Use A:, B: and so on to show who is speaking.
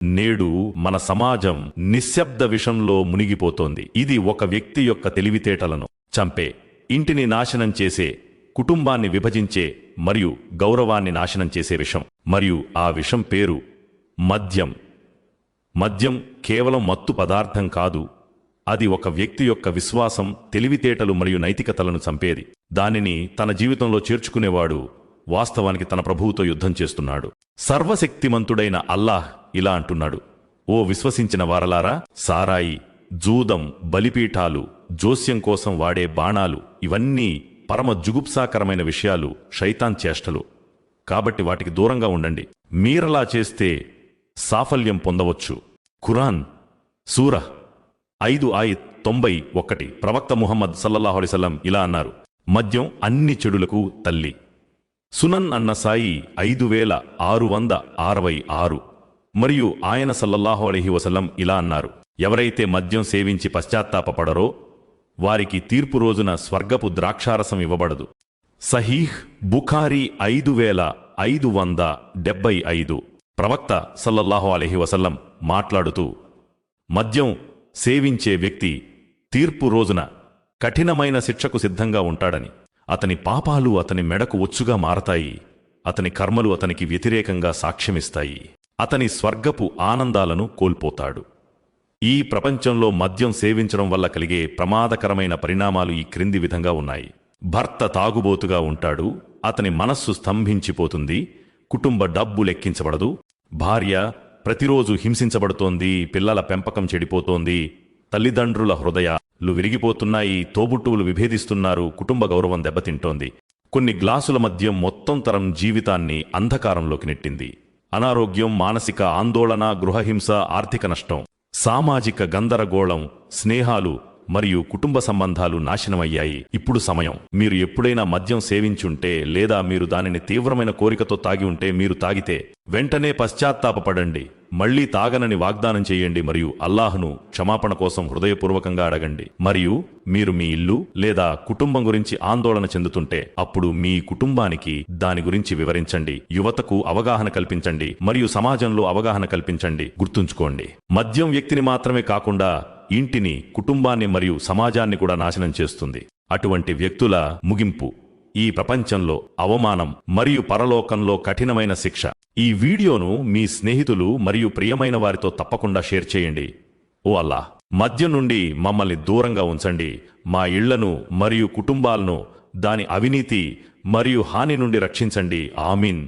A: నేడు మన సమాజం నిశ్శబ్ద విషంలో మునిగిపోతోంది. ఇది ఒక వ్యక్తి యొక్క తెలివితేటలను చంపే, ఇంటిని నాశనం చేసే, కుటుంబాన్ని విభజించే మరియు గౌరవాన్ని నాశనం చేసే విషం. మరియు ఆ విషం పేరు మద్యం. మద్యం కేవలం మత్తు పదార్థం కాదు, అది ఒక వ్యక్తి యొక్క విశ్వాసం, తెలివితేటలు మరియు నైతికతలను చంపేది. దానిని తన జీవితంలో చేర్చుకునేవాడు వాస్తవానికి తన ప్రభువుతో యుద్ధం చేస్తున్నాడు. సర్వశక్తిమంతుడైన అల్లాహ్ ఇలా అంటున్నాడు: ఓ విశ్వసించిన వారలారా, సారాయి, జూదం, బలిపీఠాలు, జోస్యం కోసం వాడే బాణాలు ఇవన్నీ పరమ జుగుప్సాకరమైన విషయాలు, శైతాన్ చేష్టలు. కాబట్టి వాటికి దూరంగా ఉండండి. మీరలా చేస్తే సాఫల్యం పొందవచ్చు. ఖురాన్ సూరహ్ 5:91 ప్రవక్త ముహమ్మద్ సల్లల్లాహు అలైహి వసల్లం ఇలా అన్నారు: మద్యం అన్ని చెడులకు తల్లి. సునన్ అన్నసాయి 5666. మరియు ఆయన సల్లల్లాహు అలైహి వసల్లం ఇలా అన్నారు: ఎవరైతే మద్యం సేవించి పశ్చాత్తాపపడరో వారికి తీర్పు రోజున స్వర్గపు ద్రాక్షారసం ఇవ్వబడదు. సహీహ్ బుఖారీ 5575. ప్రవక్త సల్లల్లాహు అలైహి వసల్లం మాట్లాడుతూ, మద్యం సేవించే వ్యక్తి తీర్పు రోజున కఠినమైన శిక్షకు సిద్ధంగా ఉంటాడని, అతని పాపాలు అతని మెడకు ఒచ్చుగా మారతాయి, అతని కర్మలు అతనికి వ్యతిరేకంగా సాక్ష్యమిస్తాయి, అతని స్వర్గపు ఆనందాలను కోల్పోతాడు. ఈ ప్రపంచంలో మద్యం సేవించడం వల్ల కలిగే ప్రమాదకరమైన పరిణామాలు ఈ క్రింది విధంగా ఉన్నాయి. భర్త తాగుబోతుగా ఉంటాడు, అతని మనస్సు స్తంభించిపోతుంది, కుటుంబ డబ్బు లెక్కించబడదు, భార్య ప్రతిరోజు హింసించబడుతోంది, పిల్లల పెంపకం చెడిపోతోంది, తల్లిదండ్రుల హృదయాలు విరిగిపోతున్నాయి, తోబుట్టువులు విభేదిస్తున్నారు, కుటుంబ గౌరవం దెబ్బతింటోంది. కొన్ని గ్లాసుల మద్యం మొత్తం తరం జీవితాన్ని అంధకారంలోకి నెట్టింది. అనారోగ్యం, మానసిక ఆందోళన, గృహహింస, ఆర్థిక నష్టం, సామాజిక గందరగోళం, స్నేహాలు మరియు కుటుంబ సంబంధాలు నాశనమయ్యాయి. ఇప్పుడు సమయం. మీరు ఎప్పుడైనా మద్యం సేవించుంటే లేదా మీరు దానిని తీవ్రమైన కోరికతో తాగి ఉంటే, మీరు తాగితే వెంటనే పశ్చాత్తాపపడండి, మళ్లీ తాగనని వాగ్దానం చేయండి మరియు అల్లాహ్ను క్షమాపణ కోసం హృదయపూర్వకంగా అడగండి. మరియు మీరు మీ ఇల్లు లేదా కుటుంబం గురించి ఆందోళన చెందుతుంటే అప్పుడు మీ కుటుంబానికి దాని గురించి వివరించండి, యువతకు అవగాహన కల్పించండి మరియు సమాజంలో అవగాహన కల్పించండి. గుర్తుంచుకోండి, మద్యం వ్యక్తిని మాత్రమే కాకుండా ఇంటిని, కుటుంబాన్ని మరియు సమాజాన్ని కూడా నాశనం చేస్తుంది. అటువంటి వ్యక్తుల ముగింపు ఈ ప్రపంచంలో అవమానం మరియు పరలోకంలో కఠినమైన శిక్ష. ఈ వీడియోను మీ స్నేహితులు మరియు ప్రియమైన వారితో తప్పకుండా షేర్ చేయండి. ఓ అల్లాహ్, మద్యం నుండి మమ్మల్ని దూరంగా ఉంచండి, మా ఇళ్లను మరియు కుటుంబాలను దాని అవినీతి మరియు హాని నుండి రక్షించండి. ఆమీన్.